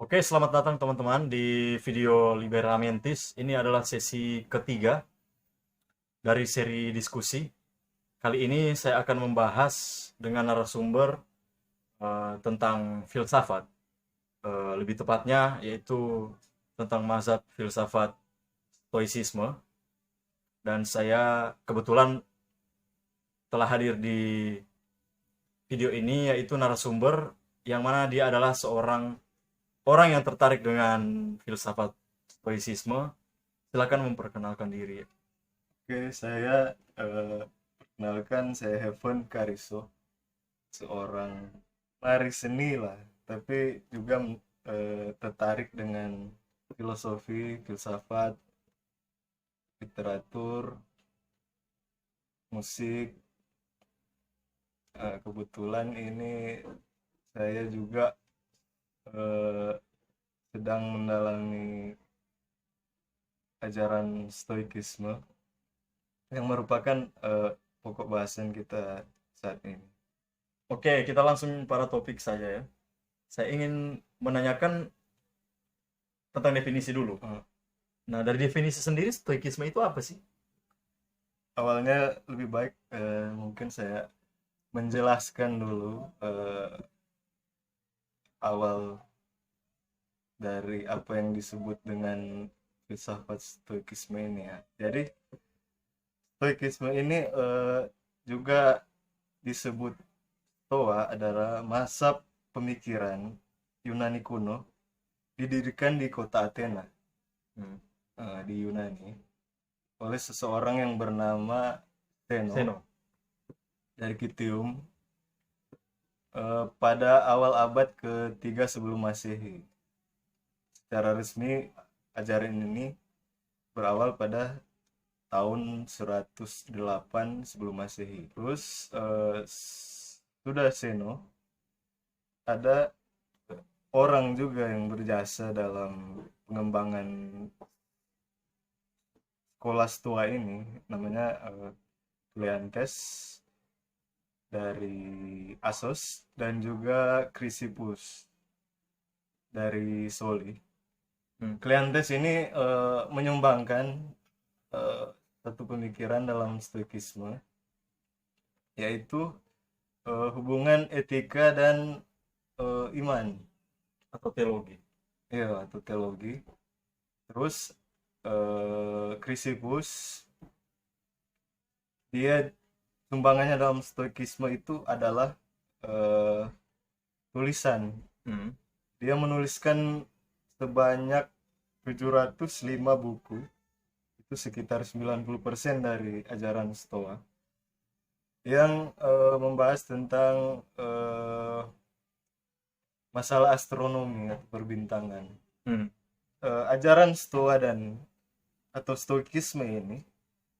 Oke, selamat datang teman-teman di video Liberamentis. Ini adalah sesi ketiga dari seri diskusi. Kali ini saya akan membahas dengan narasumber tentang filsafat. Lebih tepatnya yaitu tentang mazhab filsafat Stoicisme. Dan saya kebetulan telah hadir di video ini yaitu narasumber yang mana dia adalah seorang orang yang tertarik dengan filsafat Stoicisme. Silakan memperkenalkan diri. Oke, saya perkenalkan saya Heaven Kariso, seorang penari seni lah, tapi juga tertarik dengan filosofi, filsafat, literatur, musik. Kebetulan ini saya juga eh, sedang mendalami ajaran Stoikisme yang merupakan pokok bahasan kita saat ini. Oke, kita langsung pada topik saja ya. Saya ingin menanyakan tentang definisi dulu. Eh, Nah, dari definisi sendiri, stoikisme itu apa sih? Awalnya lebih baik mungkin saya menjelaskan dulu awal dari apa yang disebut dengan filsafat stoikisme ini ya. Jadi stoikisme ini juga disebut Stoa adalah mazhab pemikiran Yunani kuno didirikan di kota Athena, Hmm. di Yunani oleh seseorang yang bernama Zeno Zeno. dari Kitium pada awal abad ketiga sebelum Masehi. Secara resmi ajaran ini berawal pada tahun 108 sebelum Masehi. Terus sudah Seno ada orang juga yang berjasa dalam pengembangan sekolah Stoa ini, namanya Cleanthes dari Assos dan juga Chrysippus dari Soli. Hmm. Cleanthes ini menyumbangkan eh, satu pemikiran dalam stoikisme, yaitu hubungan etika dan iman, Atau teologi. ya, atau teologi. Terus Chrysippus, dia sumbangannya dalam stoikisme itu adalah eh, tulisan. Hmm. Dia menuliskan sebanyak 705 buku, itu sekitar 90% dari ajaran Stoa, yang membahas tentang masalah astronomi atau perbintangan. Hmm. Ajaran Stoa dan atau Stoikisme ini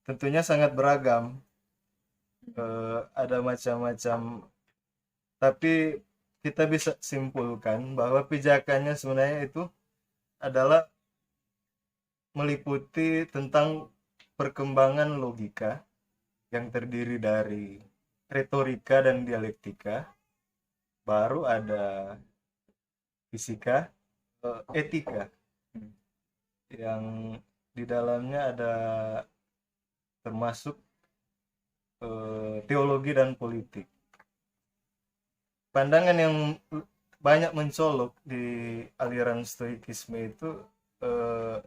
tentunya sangat beragam. Ada macam-macam, tapi kita bisa simpulkan bahwa pijakannya sebenarnya itu adalah meliputi tentang perkembangan logika yang terdiri dari retorika dan dialektika, baru ada fisika, etika, Hmm. yang di dalamnya ada termasuk teologi dan politik. Pandangan yang banyak mencolok di aliran stoikisme itu eh,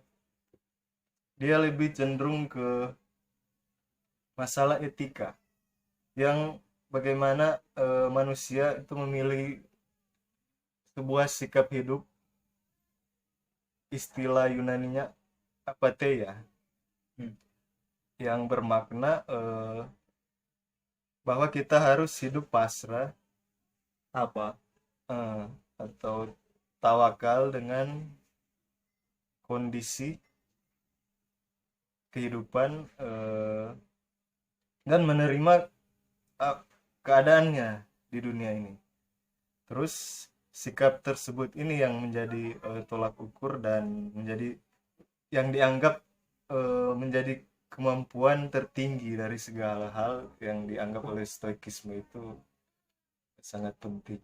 dia lebih cenderung ke masalah etika, yang bagaimana manusia itu memilih sebuah sikap hidup, istilah Yunaninya apatheia, Hmm. yang bermakna bahwa kita harus hidup pasrah Apa? eh, atau tawakal dengan kondisi kehidupan, dan menerima eh, keadaannya di dunia ini. Terus sikap tersebut ini yang menjadi tolak ukur dan menjadi yang dianggap menjadi kemampuan tertinggi dari segala hal yang dianggap oleh stoikisme itu sangat penting.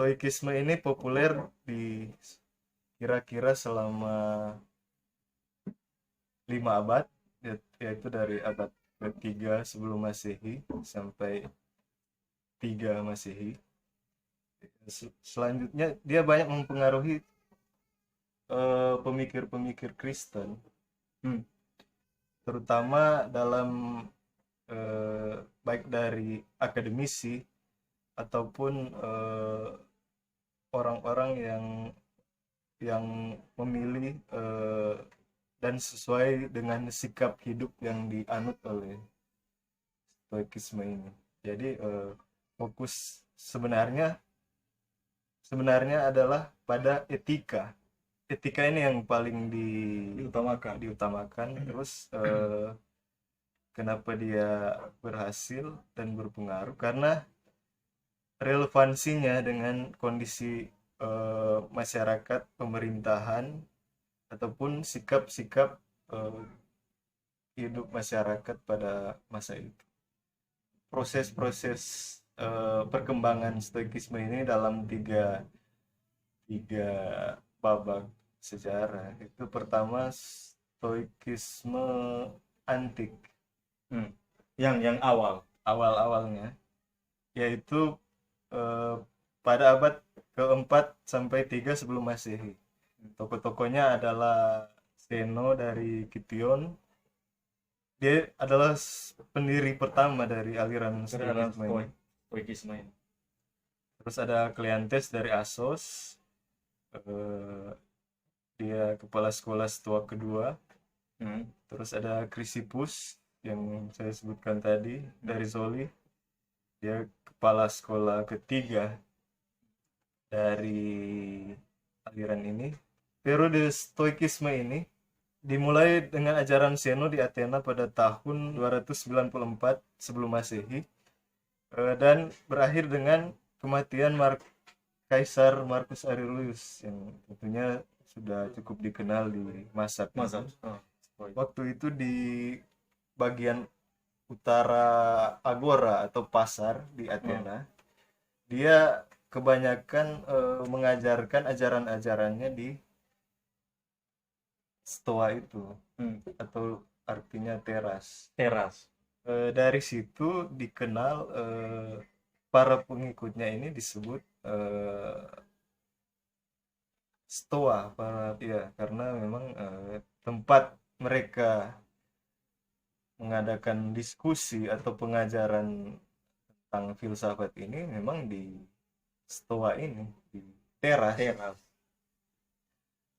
Stoikisme ini populer di kira-kira selama 5 abad, yaitu dari abad ketiga sebelum Masehi sampai 3 Masehi. Selanjutnya dia banyak mempengaruhi pemikir-pemikir Kristen, Hmm. terutama dalam baik dari akademisi ataupun orang-orang yang memilih dan sesuai dengan sikap hidup yang dianut oleh Stoikisme ini. Jadi fokus sebenarnya adalah pada etika. Etika ini yang paling diutamakan. Terus kenapa dia berhasil dan berpengaruh? Karena relevansinya dengan kondisi masyarakat, pemerintahan, ataupun sikap-sikap hidup masyarakat pada masa itu. Proses-proses perkembangan Stoikisme ini dalam tiga babak sejarah. Itu pertama Stoikisme antik, Yang awal-awalnya, yaitu pada abad keempat sampai 3 sebelum Masehi. Tokoh-tokohnya adalah Zeno dari Kition. Dia adalah pendiri pertama dari aliran Stoikisme ini. Terus ada Kleantes dari Assos. Dia kepala sekolah Stoa kedua. Terus ada Chrysippus yang saya sebutkan tadi dari Zoli. Dia kepala sekolah ketiga dari aliran ini. Periode Stoikisme ini dimulai dengan ajaran Zeno di Athena pada tahun 294 sebelum Masehi dan berakhir dengan kematian Kaisar Marcus Aurelius yang tentunya sudah cukup dikenal di masa waktu itu. Di bagian utara Agora atau pasar di Athena, dia kebanyakan mengajarkan ajaran-ajarannya di Stoa itu, atau artinya teras. Dari situ dikenal para pengikutnya ini disebut Stoa, karena memang tempat mereka mengadakan diskusi atau pengajaran tentang filsafat ini memang di Stoa ini, di teras.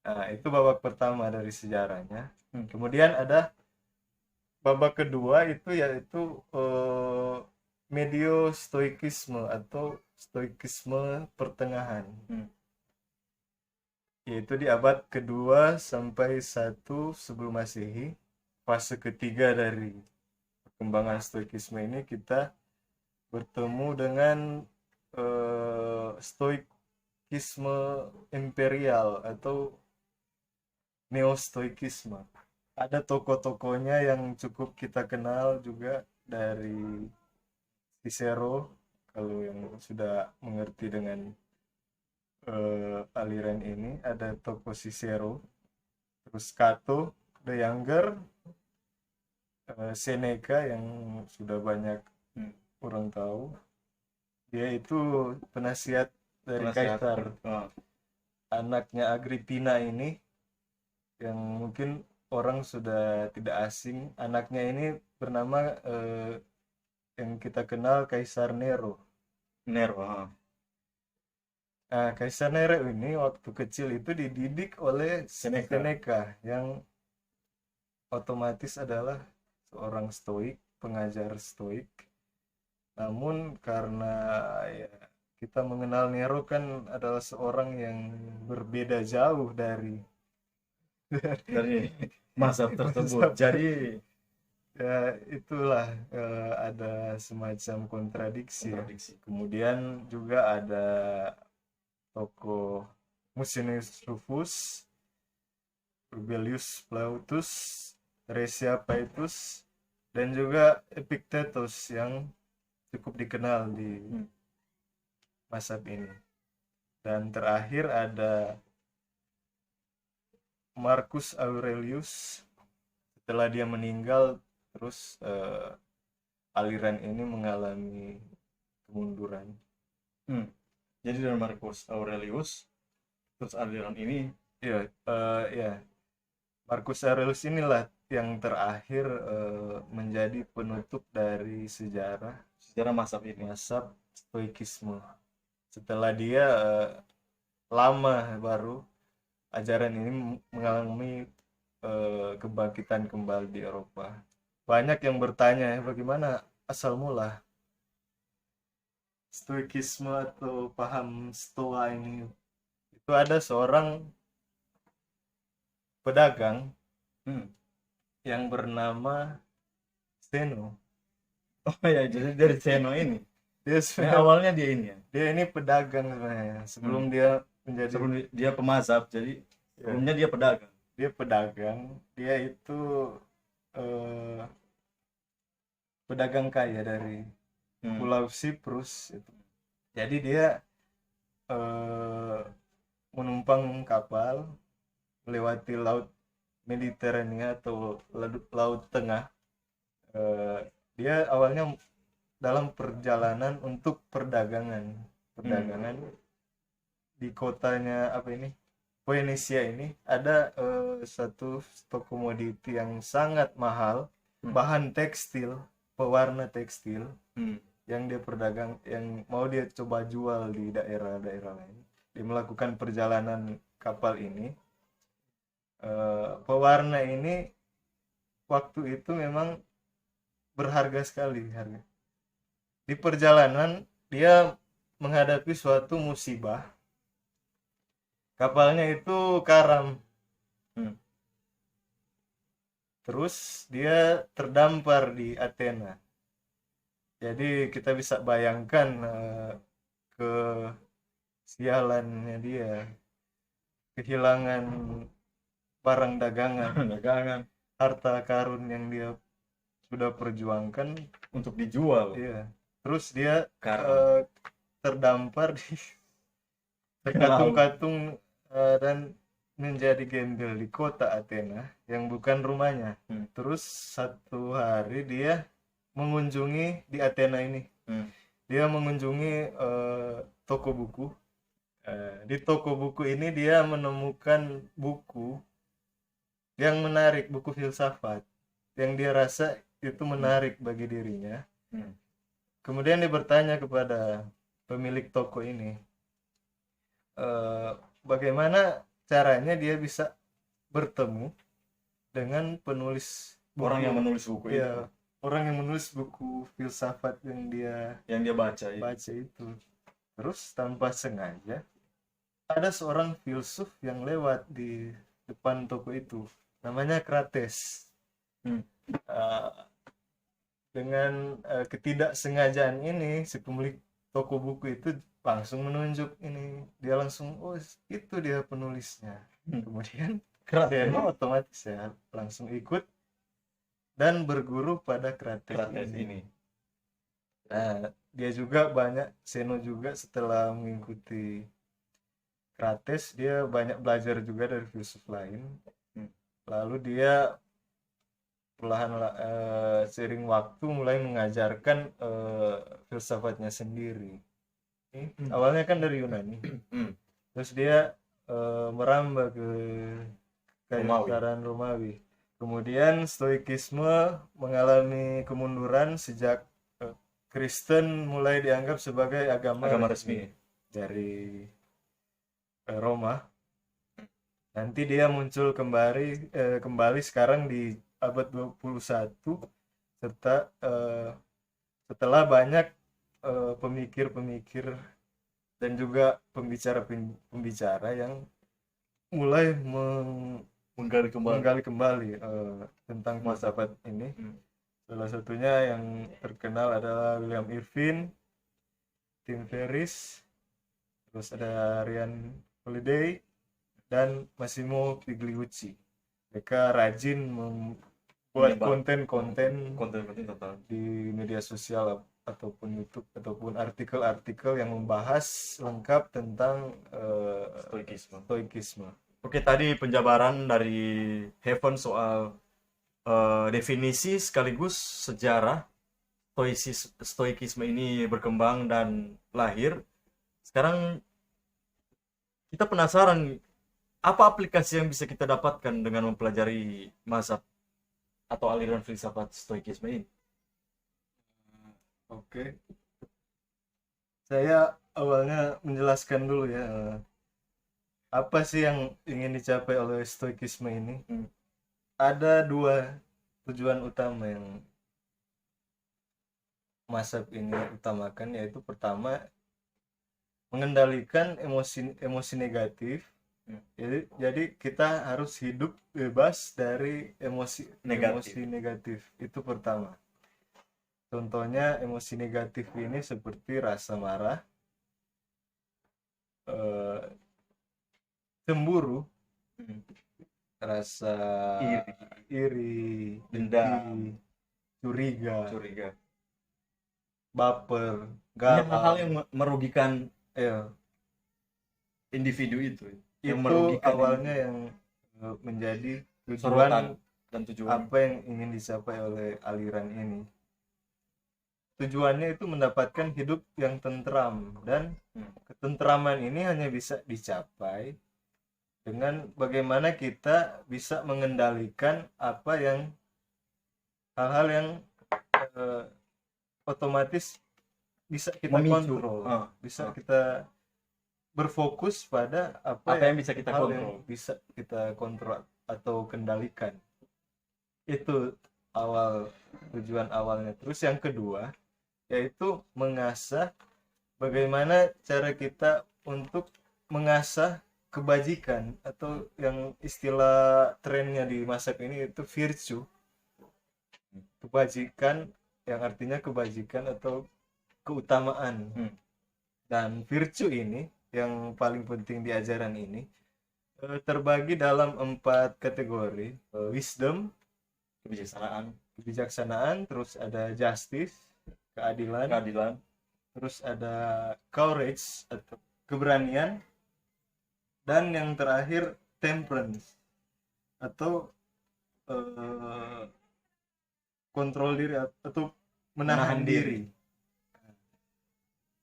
Nah, itu babak pertama dari sejarahnya. Kemudian ada babak kedua, itu yaitu medio-stoikisme atau stoikisme pertengahan. Yaitu di abad kedua sampai 1 sebelum Masehi. Fase ketiga dari perkembangan stoikisme ini kita bertemu dengan stoikisme imperial atau neo-stoikisme. Ada tokoh-tokohnya yang cukup kita kenal juga, dari Cicero, kalau yang sudah mengerti dengan aliran ini, ada tokoh Cicero, terus Cato the Younger, Seneca yang sudah banyak orang tahu. Dia itu penasihat dari Kaisar, anaknya Agrippina ini, yang mungkin orang sudah tidak asing. Anaknya ini bernama yang kita kenal Kaisar Nero. Nah, Kaisar Nero ini waktu kecil itu dididik oleh Seneca yang otomatis adalah seorang stoik, pengajar stoik. Namun karena kita mengenal Nero kan adalah seorang yang berbeda jauh dari mazhab tersebut. Jadi ya itulah ada semacam kontradiksi. Kemudian juga ada tokoh Musonius Rufus, Rubelius Plautus, Resia Paetus, dan juga Epictetus yang cukup dikenal di masa ini. Dan terakhir ada Marcus Aurelius. Setelah dia meninggal, terus aliran ini mengalami kemunduran. Jadi dari Marcus Aurelius, terus aliran ini Ya, ya. Marcus Aurelius inilah yang terakhir menjadi penutup dari sejarah sejarah mazhab ini. mazhab Stoikisme. Setelah dia lama baru ajaran ini mengalami kebangkitan kembali di Eropa. Banyak yang bertanya bagaimana asal mula Stoikisme atau paham Stoa ini. Itu ada seorang pedagang yang bernama Zeno. Oh ya, jadi dari Zeno ini. Dia Ini sebenarnya awalnya dia ini ya. dia ini pedagang sebenarnya sebelum dia menjadi Sebelum dia pemazhab, jadi sebelumnya dia pedagang. dia pedagang. Dia itu pedagang kaya dari Pulau Siprus itu. Jadi dia menumpang kapal melewati laut Mediterania atau laut tengah. Dia awalnya dalam perjalanan untuk perdagangan di kotanya apa ini Phoenicia ini ada satu stok komoditi yang sangat mahal, bahan tekstil, pewarna tekstil yang dia perdagang, yang mau dia coba jual di daerah-daerah lain. Dia melakukan perjalanan kapal ini. Pewarna ini waktu itu memang berharga sekali harga. Di perjalanan dia menghadapi suatu musibah. Kapalnya itu karam. Terus dia terdampar di Athena. Jadi kita bisa bayangkan kesialannya dia, kehilangan barang dagangan, harta karun yang dia sudah perjuangkan untuk dijual. Iya. Terus dia Karam. terdampar di terkatung-katung dan menjadi gembel di kota Athena yang bukan rumahnya. Terus satu hari dia mengunjungi di Athena ini. Dia mengunjungi toko buku. Di toko buku ini dia menemukan buku yang menarik, buku filsafat yang dia rasa itu menarik bagi dirinya. Kemudian dia bertanya kepada pemilik toko ini, bagaimana caranya dia bisa bertemu dengan penulis buku, orang yang menulis buku itu. Ya, orang yang menulis buku filsafat yang dia baca itu. Terus tanpa sengaja ada seorang filsuf yang lewat di depan toko itu, namanya Krates. Dengan ketidaksengajaan ini, si pemilik toko buku itu langsung menunjuk ini, dia langsung, oh itu dia penulisnya. Kemudian Zeno otomatis ya langsung ikut dan berguru pada Krates ini. Nah, dia juga Zeno juga setelah mengikuti Krates, dia banyak belajar juga dari filsuf lain. Lalu dia perlahan sering waktu mulai mengajarkan filsafatnya sendiri. Awalnya kan dari Yunani. Terus dia merambah ke keajaiban Romawi. Kemudian Stoikisme mengalami kemunduran sejak Kristen mulai dianggap sebagai agama resmi dari Roma. Nanti dia muncul kembali sekarang di abad 21 setelah banyak pemikir-pemikir dan juga pembicara yang mulai menggali kembali tentang filsafat ini. Salah satunya yang terkenal adalah William Irvine, Tim Ferriss, terus ada Ryan Holiday dan Massimo Pigliucci. Mereka rajin membuat konten-konten total di media sosial ataupun YouTube ataupun artikel-artikel yang membahas lengkap tentang stoikisme. Oke, tadi penjabaran dari Heaven soal definisi sekaligus sejarah stoikisme ini berkembang dan lahir. Sekarang kita penasaran apa aplikasi yang bisa kita dapatkan dengan mempelajari mazhab atau aliran filsafat stoikisme ini. Oke, saya awalnya menjelaskan dulu ya, apa sih yang ingin dicapai oleh stoikisme ini. Ada dua tujuan utama yang mazhab ini utamakan, yaitu pertama mengendalikan emosi negatif. Jadi kita harus hidup bebas dari emosi negatif. Itu pertama. Contohnya emosi negatif ini seperti rasa marah, cemburu, rasa iri, dendam, curiga, baper, banyak hal galau. yang merugikan Ya, individu itu yang itu merugikan awalnya yang menjadi sorotan tujuan dan tujuan. apa yang ingin dicapai oleh aliran ini. Tujuannya itu mendapatkan hidup yang tentram, dan ketentraman ini hanya bisa dicapai dengan bagaimana kita bisa mengendalikan apa yang hal-hal yang otomatis bisa kita Memicu. kontrol, bisa kita berfokus pada apa yang bisa kita hal kontrol, yang bisa kita kontrol atau kendalikan. Itu tujuan awalnya. Terus yang kedua yaitu mengasah bagaimana cara kita untuk mengasah kebajikan, atau yang istilah trennya di masa ini itu virtue. Kebajikan yang artinya kebajikan atau keutamaan. Dan virtue ini yang paling penting di ajaran ini terbagi dalam 4 kategori. Wisdom, kebijaksanaan, terus ada justice, keadilan, terus ada courage atau keberanian, dan yang terakhir temperance atau kontrol diri atau menahan diri.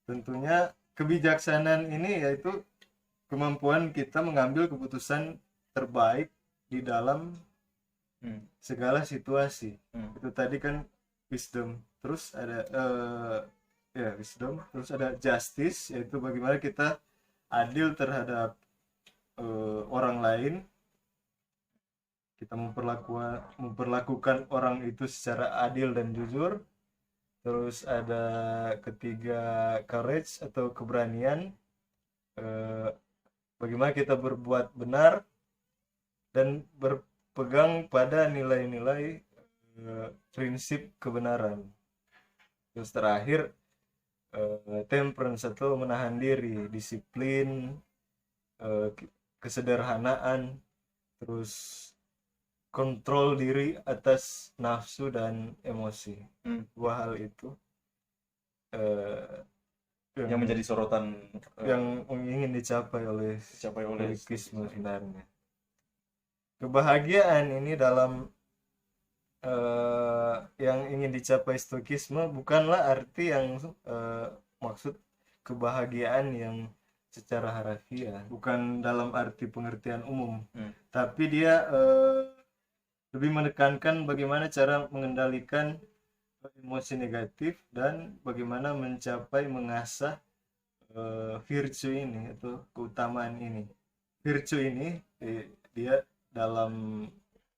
Tentunya kebijaksanaan ini yaitu kemampuan kita mengambil keputusan terbaik di dalam segala situasi. Itu tadi kan wisdom. Terus ada wisdom. Terus ada justice, yaitu bagaimana kita adil terhadap orang lain. Kita memperlakukan orang itu secara adil dan jujur. Terus ada ketiga courage atau keberanian, bagaimana kita berbuat benar dan berpegang pada nilai-nilai prinsip kebenaran. Terus terakhir temperance atau menahan diri, disiplin, kesederhanaan, terus kontrol diri atas nafsu dan emosi. Dua hal itu yang menjadi sorotan yang ingin dicapai oleh stoikisme sebenarnya. Kebahagiaan ini dalam yang ingin dicapai stoikisme bukanlah arti yang maksud kebahagiaan yang secara harafiah, bukan dalam arti pengertian umum, tapi dia lebih menekankan bagaimana cara mengendalikan emosi negatif dan bagaimana mengasah virtue ini atau keutamaan ini. Virtue ini dia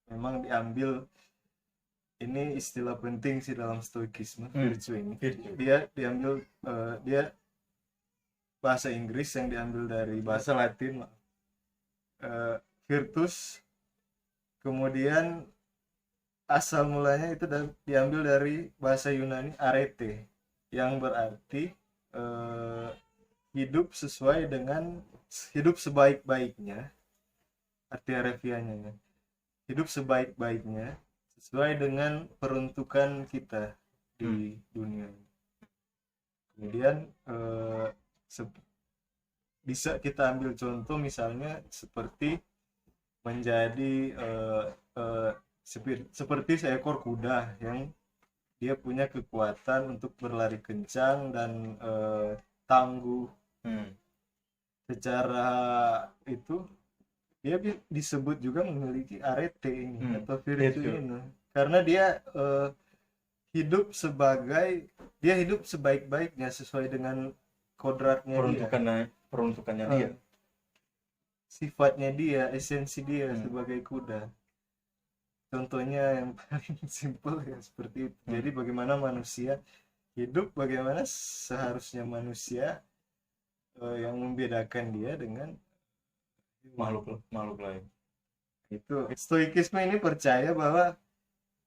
memang diambil, ini istilah penting sih dalam stoikisme. Virtue ini dia diambil dia bahasa Inggris yang diambil dari bahasa Latin, virtus. Kemudian asal mulanya itu diambil dari bahasa Yunani arete, yang berarti hidup sebaik-baiknya. Arti harafiahnya hidup sebaik-baiknya sesuai dengan peruntukan kita di dunia. Kemudian bisa kita ambil contoh misalnya seperti menjadi seperti seekor kuda yang dia punya kekuatan untuk berlari kencang dan tangguh. Secara itu dia disebut juga memiliki arete ini atau virtue ini karena dia hidup sebaik-baiknya sesuai dengan kodratnya peruntukannya dia, dia. sifatnya dia, esensi dia sebagai kuda. Contohnya yang paling simpel ya seperti itu. Jadi bagaimana manusia hidup, bagaimana seharusnya manusia, yang membedakan dia dengan makhluk lain. Itu stoikisme ini percaya bahwa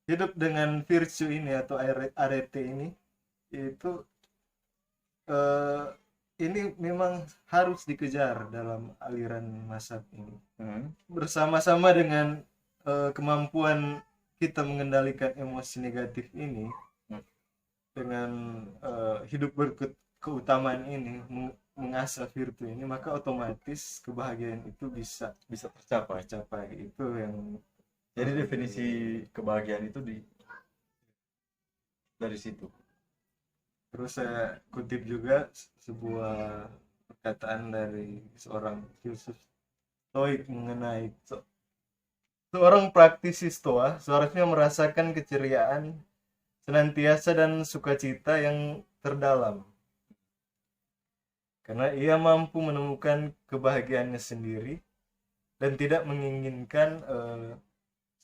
hidup dengan virtue ini atau arete ini itu ini memang harus dikejar dalam aliran mazhab ini. Bersama-sama dengan kemampuan kita mengendalikan emosi negatif ini, dengan hidup berkeutamaan ini, mengasah virtue ini, maka otomatis kebahagiaan itu bisa tercapai. Itu yang jadi definisi kebahagiaan itu dari situ. Terus saya kutip juga sebuah perkataan dari seorang filsuf Stoik mengenai seorang praktisi Stoa seharusnya merasakan keceriaan senantiasa dan sukacita yang terdalam karena ia mampu menemukan kebahagiaannya sendiri dan tidak menginginkan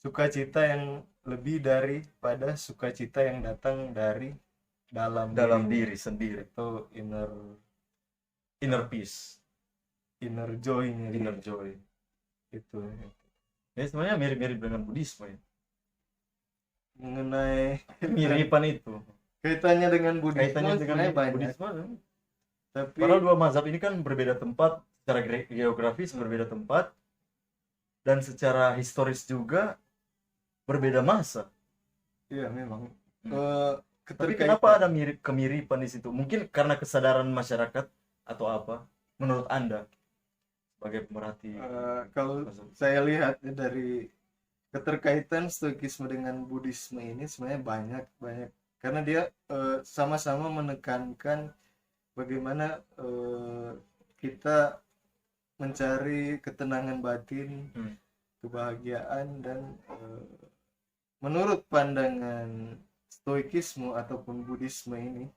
sukacita yang lebih daripada sukacita yang datang dari dalam diri sendiri atau inner peace, inner joy itu. Ya sebenarnya mirip-mirip dengan Buddhisme ya. Mengenai miripan itu kaitannya dengan Buddhisme banyak. Buddhisme, tapi padahal dua mazhab ini kan berbeda tempat secara geografis, berbeda tempat dan secara historis juga berbeda masa. Iya memang. Tapi kenapa ada kemiripan di situ? Mungkin karena kesadaran masyarakat atau apa? Menurut Anda sebagai pemerhati? Kalau saya lihat dari keterkaitan stoikisme dengan Buddhisme ini sebenarnya banyak karena dia sama-sama menekankan bagaimana kita mencari ketenangan batin, kebahagiaan, dan menurut pandangan stoikisme ataupun Buddhisme ini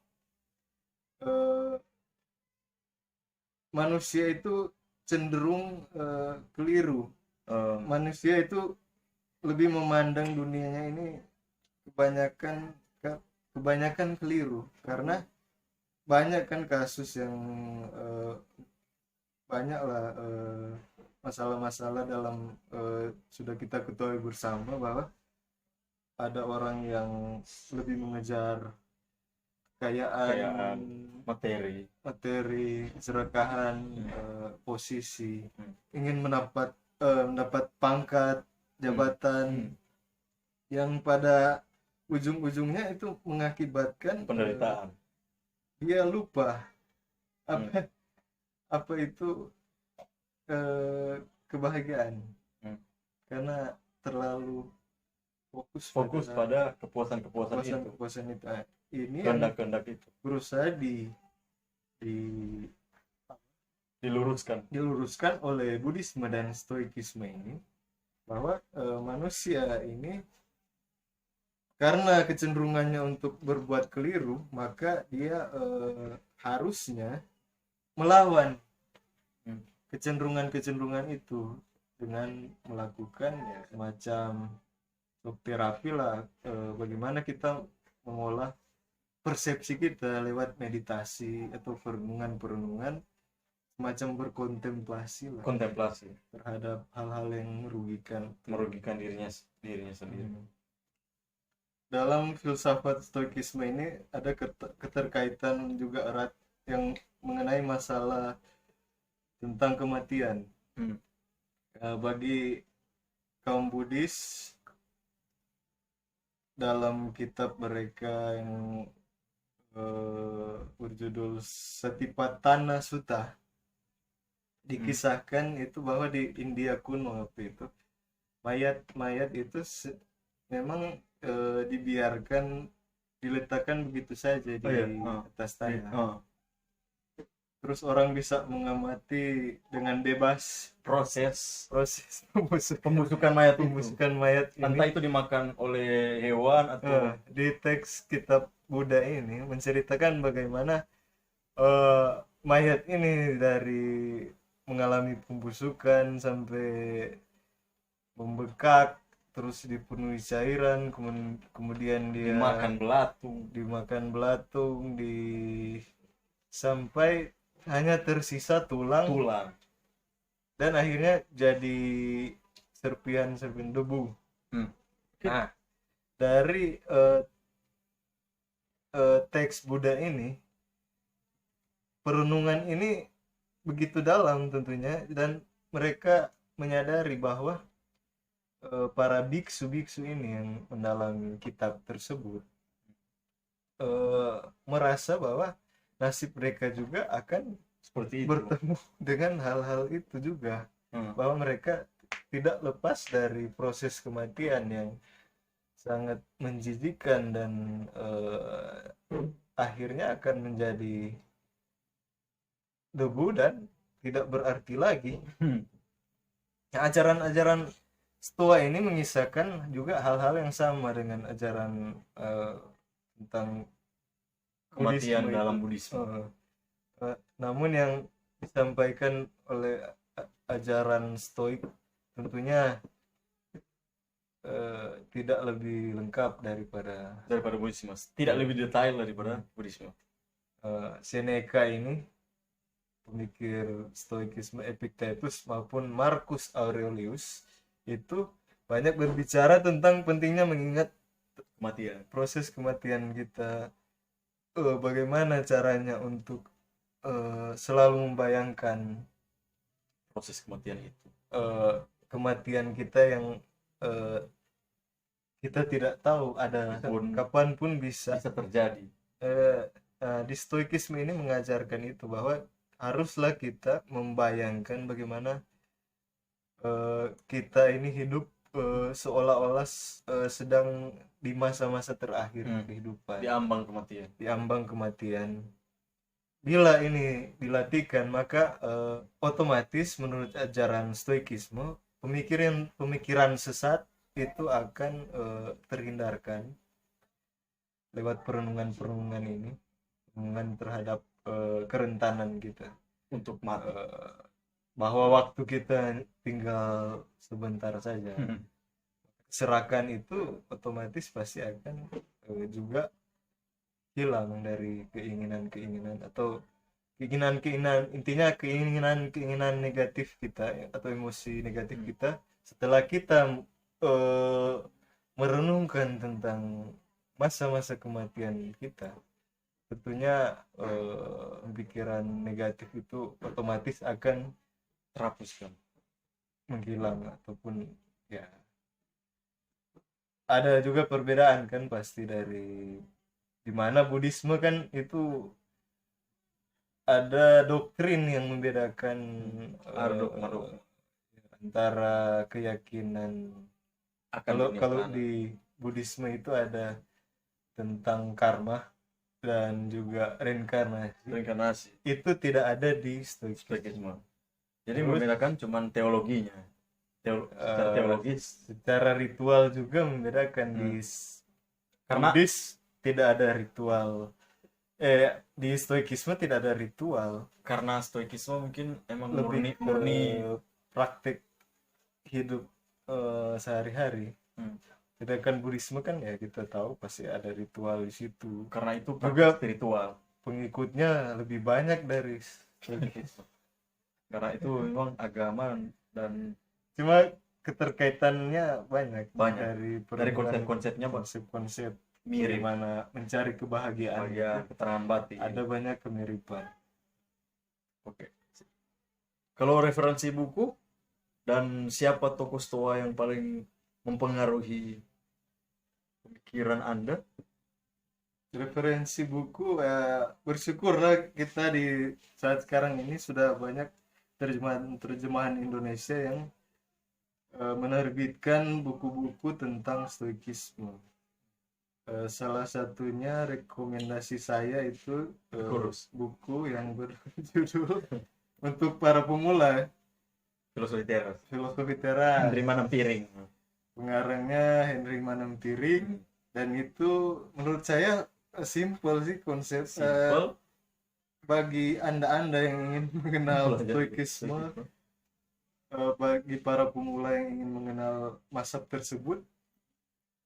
manusia itu cenderung keliru. Manusia itu lebih memandang dunianya ini kebanyakan keliru karena banyak kan kasus yang banyaklah masalah-masalah dalam sudah kita ketahui bersama bahwa ada orang yang lebih mengejar kekayaan, materi, keserakahan, posisi, ingin mendapat pangkat, jabatan, yang pada ujung-ujungnya itu mengakibatkan penderitaan. Dia lupa apa itu kebahagiaan karena terlalu fokus pada kepuasan itu. Ini kehendak itu berusaha diluruskan oleh Buddhisme dan Stoikisme ini bahwa manusia ini karena kecenderungannya untuk berbuat keliru, maka dia harusnya melawan kecenderungan itu dengan melakukan semacam terapi lah, bagaimana kita mengolah persepsi kita lewat meditasi atau perenungan semacam berkontemplasi lah, terhadap hal-hal yang merugikan dirinya sendiri. Dalam filsafat Stoikisme ini ada keterkaitan juga erat yang mengenai masalah tentang kematian. Bagi kaum Buddhis, dalam kitab mereka yang berjudul Satipatthana Sutta. Dikisahkan itu bahwa di India kuno waktu itu mayat-mayat itu memang dibiarkan diletakkan begitu saja di Oh iya, atas tanah. Terus orang bisa mengamati dengan bebas proses proses pembusukan mayat itu. pembusukan mayat Entah ini. itu dimakan oleh hewan atau Di teks kitab Buddha ini menceritakan bagaimana mayat ini dari mengalami pembusukan sampai membekak, terus dipenuhi cairan, kemudian dia dimakan belatung, sampai hanya tersisa tulang dan akhirnya jadi serpihan-serpihan debu. Nah, dari teks Buddha ini, perenungan ini begitu dalam tentunya, dan mereka menyadari bahwa para biksu-biksu ini yang mendalami kitab tersebut merasa bahwa nasib mereka juga akan seperti itu. bertemu dengan hal-hal itu juga, bahwa mereka tidak lepas dari proses kematian yang sangat menjijikkan dan akhirnya akan menjadi debu dan tidak berarti lagi. Ajaran-ajaran Stoa ini mengisahkan juga hal-hal yang sama dengan ajaran tentang Kematian Buddhisme dalam itu. Buddhisme. Namun yang disampaikan oleh ajaran Stoik tentunya tidak lebih lengkap daripada Buddhisme, tidak lebih detail daripada Buddhisme. Seneca ini, pemikir Stoikisme, Epictetus maupun Marcus Aurelius itu banyak berbicara tentang pentingnya mengingat Kematian. proses kematian kita, bagaimana caranya untuk selalu membayangkan Proses kematian itu. Kematian kita yang kita tidak tahu ada kapanpun bisa terjadi. Di Stoikisme ini mengajarkan itu, bahwa haruslah kita membayangkan bagaimana kita ini hidup seolah-olah sedang di masa-masa terakhir kehidupan, di ambang kematian. Bila ini dilatihkan, maka otomatis menurut ajaran Stoikisme pemikiran sesat itu akan terhindarkan lewat perenungan ini, perenungan terhadap kerentanan kita untuk mati, bahwa waktu kita tinggal sebentar saja. Serakan itu otomatis pasti akan juga hilang dari keinginan-keinginan atau intinya keinginan negatif kita atau emosi negatif kita setelah kita merenungkan tentang masa-masa kematian kita. Tentunya pikiran negatif itu otomatis akan terhapuskan, menghilang, ataupun ya ada juga perbedaan kan pasti dari dimana Buddhisme kan itu ada doktrin yang membedakan antara keyakinan. Kalau di Buddhisme itu ada tentang karma dan juga reinkarnasi. Itu tidak ada di Stoikisme. Jadi membedakan cuman teologinya, secara teologis, secara ritual juga membedakan. Karena Buddhis tidak ada ritual. Di Stoikisme tidak ada ritual. Karena Stoikisme mungkin emang lebih murni praktik hidup sehari-hari. Sedangkan Buddhisme kan ya kita tahu pasti ada ritual di situ. Karena itu juga spiritual. Pengikutnya lebih banyak dari Stoikisme. Karena itu memang agama dan cuma keterkaitannya banyak. Dari konsep-konsepnya, konsep mirip, bagaimana mencari kebahagiaan, keterangan batin. Ada banyak kemiripan. Oke. Kalau referensi buku dan siapa tokoh Stoa yang paling mempengaruhi pemikiran Anda, referensi buku, bersyukurlah kita di saat sekarang ini sudah banyak terjemahan Indonesia yang menerbitkan buku-buku tentang stoikisme. Salah satunya rekomendasi saya itu Kurus. buku yang berjudul untuk para pemula, Filosofi teras. Filosofi Teras. Menerima 6 piring. Pengarangnya Henry Manampiring, dan itu menurut saya simple sih konsep. Simple. Bagi anda-anda yang ingin mengenal Belajar stoikisme, bagi para pemula yang ingin mengenal mazhab tersebut,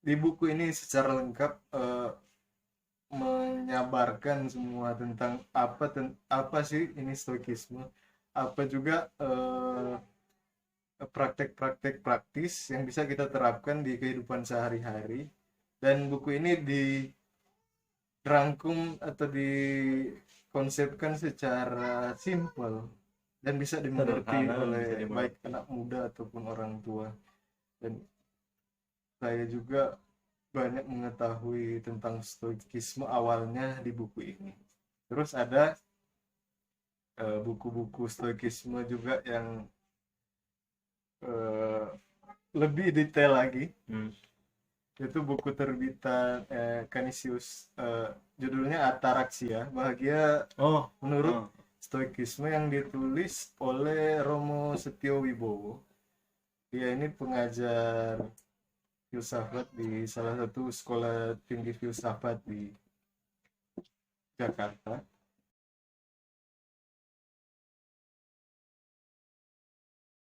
di buku ini secara lengkap menyabarkan semua tentang apa sih ini stoikisme, apa juga praktek-praktek praktis yang bisa kita terapkan di kehidupan sehari-hari. Dan buku ini dirangkum atau dikonsepkan secara simpel dan bisa dimengerti Sederhana, oleh bisa dimengerti. baik anak muda ataupun orang tua. Dan saya juga banyak mengetahui tentang stoikisme awalnya di buku ini. Terus ada buku-buku stoikisme juga yang lebih detail lagi. Itu buku terbitan Canisius, judulnya Ataraxia, bahagia menurut stoikisme, yang ditulis oleh Romo Setio Wibowo. Dia ini pengajar filsafat di salah satu sekolah tinggi filsafat di Jakarta.